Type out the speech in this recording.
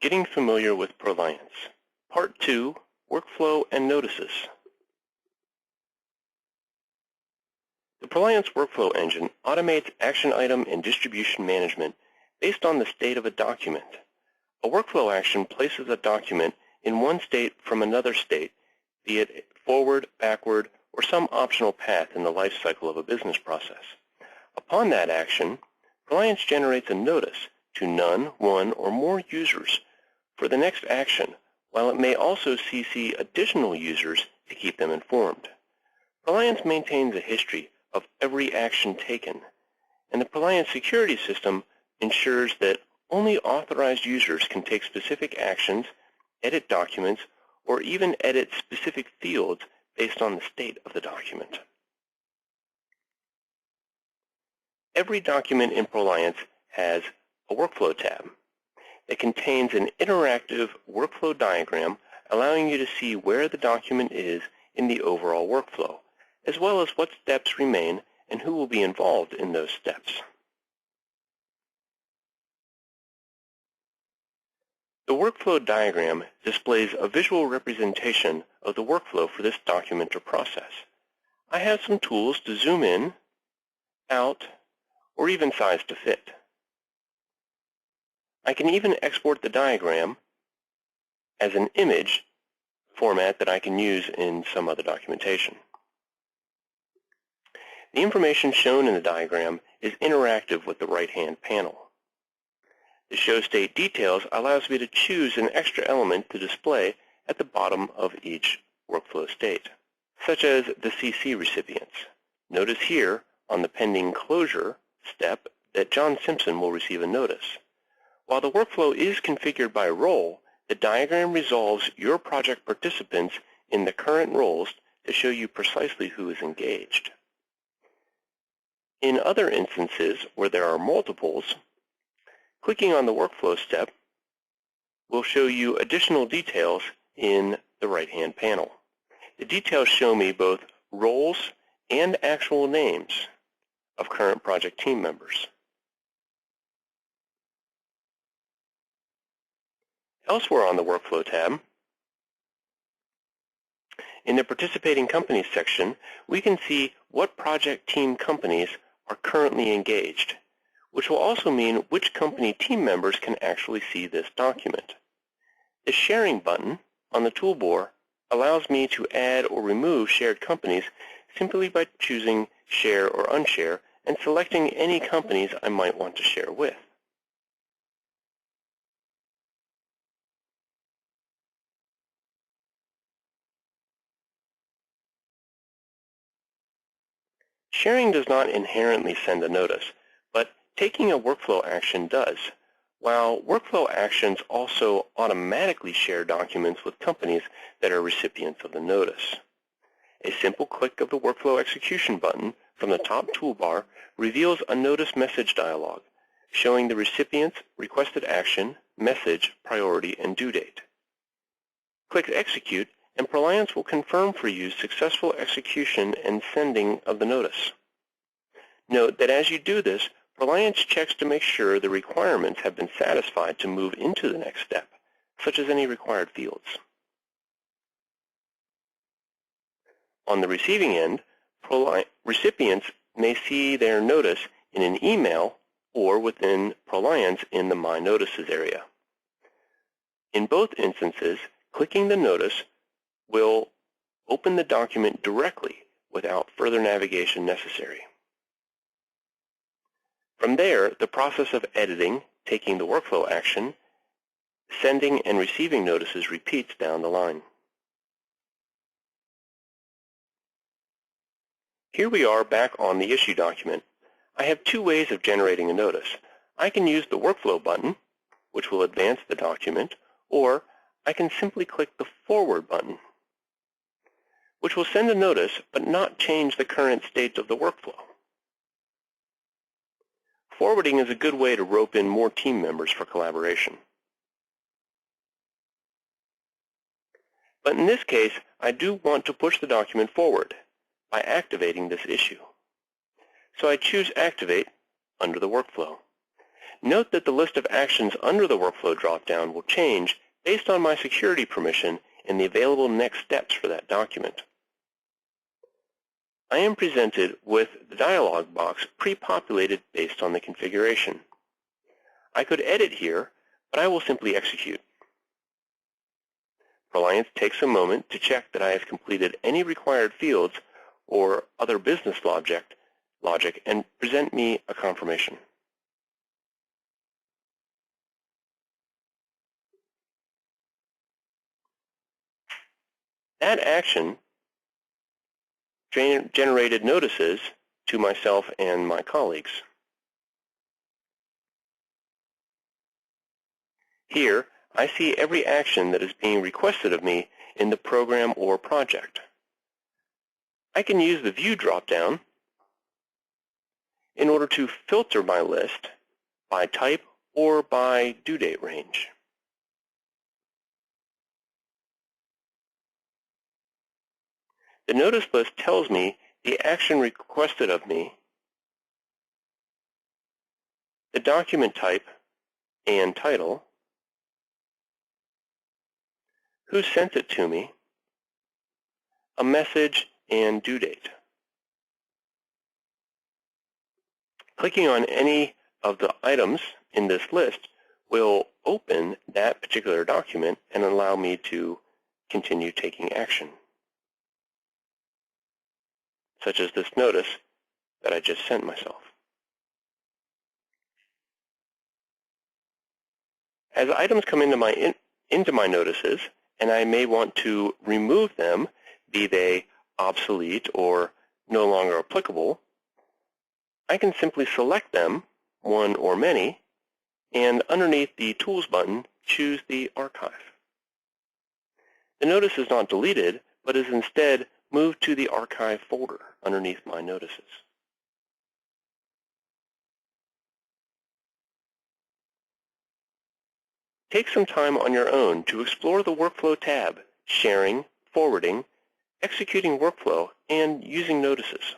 Getting familiar with Proliance. Part 2, Workflow and Notices. The Proliance workflow engine automates action item and distribution management based on the state of a document. A workflow action places a document in one state from another state, be it forward, backward, or some optional path in the life cycle of a business process. Upon that action, Proliance generates a notice to none, one, or more users for the next action, while it may also CC additional users to keep them informed. Proliance maintains a history of every action taken, and the Proliance security system ensures that only authorized users can take specific actions, edit documents, or even edit specific fields based on the state of the document. Every document in Proliance has a workflow tab that contains an interactive workflow diagram allowing you to see where the document is in the overall workflow, as well as what steps remain and who will be involved in those steps. The workflow diagram displays a visual representation of the workflow for this document or process. I have some tools to zoom in, out, or even size to fit. I can even export the diagram as an image format that I can use in some other documentation. The information shown in the diagram is interactive with the right-hand panel. The Show State Details allows me to choose an extra element to display at the bottom of each workflow state, such as the CC recipients. Notice here on the pending closure step that John Simpson will receive a notice. While the workflow is configured by role, the diagram resolves your project participants in the current roles to show you precisely who is engaged. In other instances where there are multiples, clicking on the workflow step will show you additional details in the right-hand panel. The details show me both roles and actual names of current project team members. Elsewhere on the Workflow tab, in the Participating Companies section, we can see what project team companies are currently engaged, which will also mean which company team members can actually see this document. The Sharing button on the toolbar allows me to add or remove shared companies simply by choosing Share or Unshare and selecting any companies I might want to share with. Sharing does not inherently send a notice, but taking a workflow action does, while workflow actions also automatically share documents with companies that are recipients of the notice. A simple click of the Workflow Execution button from the top toolbar reveals a notice message dialog, showing the recipient's requested action, message, priority, and due date. Click Execute, and Proliance will confirm for you successful execution and sending of the notice. Note that as you do this, Proliance checks to make sure the requirements have been satisfied to move into the next step, such as any required fields. On the receiving end, recipients may see their notice in an email or within Proliance in the My Notices area. In both instances, clicking the notice will open the document directly without further navigation necessary. From there, the process of editing, taking the workflow action, sending and receiving notices repeats down the line. Here we are back on the issue document. I have two ways of generating a notice. I can use the Workflow button, which will advance the document, or I can simply click the Forward button, which will send a notice but not change the current state of the workflow. Forwarding is a good way to rope in more team members for collaboration. But in this case, I do want to push the document forward by activating this issue. So I choose Activate under the Workflow. Note that the list of actions under the workflow dropdown will change based on my security permission and the available next steps for that document. I am presented with the dialog box pre-populated based on the configuration. I could edit here, but I will simply execute. Proliance takes a moment to check that I have completed any required fields or other business logic and present me a confirmation. That action generated notices to myself and my colleagues. Here, I see every action that is being requested of me in the program or project. I can use the View dropdown in order to filter my list by type or by due date range. The notice list tells me the action requested of me, the document type and title, who sent it to me, a message, and due date. Clicking on any of the items in this list will open that particular document and allow me to continue taking action, such as this notice that I just sent myself. As items come into my notices, and I may want to remove them, be they obsolete or no longer applicable, I can simply select them, one or many, and underneath the Tools button, choose the Archive. The notice is not deleted, but is instead moved to the Archive folder underneath my notices. Take some time on your own to explore the Workflow tab, sharing, forwarding, executing workflow, and using notices.